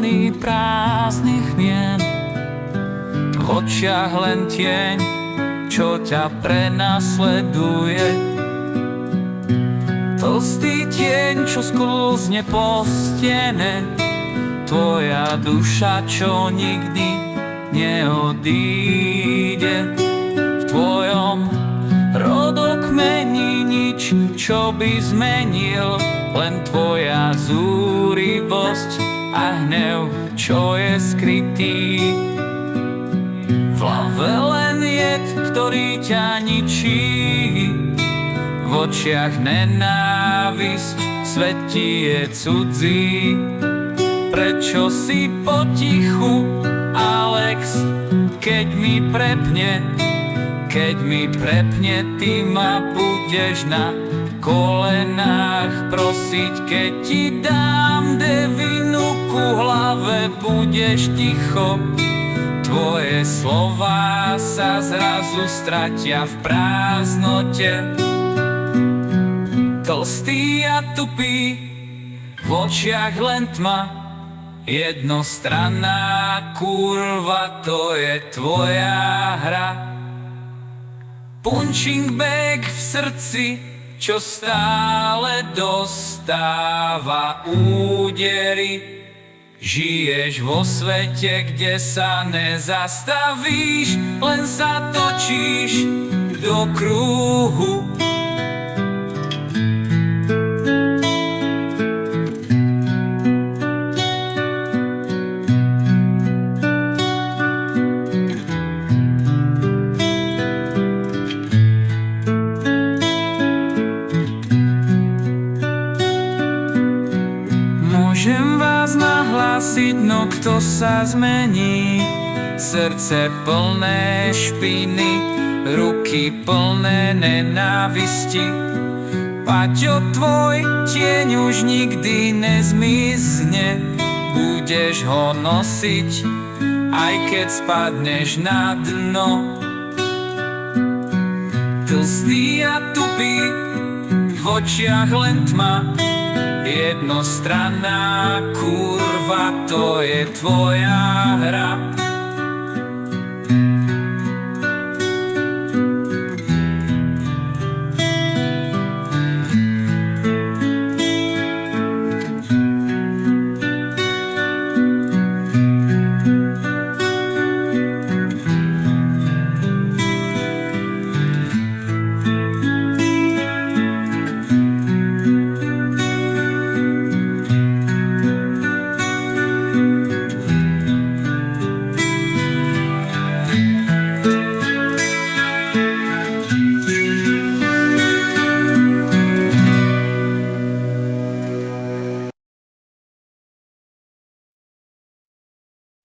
plný prázdnych mien, v očiach len tieň, čo ťa prenasleduje. Tlstý tieň, čo sklzne po stene, tvoja duša, čo nikdy neodíde. V tvojom rodokmeni nič, čo by zmenil, len tvoja zúrivosť a hnev, čo je skrytý. V hlave len jed, ktorý ťa ničí, v očiach nenávisť, svet ti je cudzí. Prečo si potichu, Alex, keď mi prepne, ty ma budeš na kolenách prosiť. Keď ti dám devinu ku hlave, budeš ticho, tvoje slová sa zrazu stratia v prázdnote. Tlstý a tupý, v očiach len tma, jednostranná kurva, to je tvoja hra. Punching bag v srdci, čo stále dostáva údery. Žiješ vo svete, kde sa nezastavíš, len sa točíš do kruhu. Môžem vás nahlásiť, no kto sa zmení? Srdce plné špiny, ruky plné nenávisti. Paťo, tvoj tieň už nikdy nezmizne, budeš ho nosiť, aj keď spadneš na dno. Tlstý a tupý, v očiach len tma, jednostranná kurva, to je tvoja hra.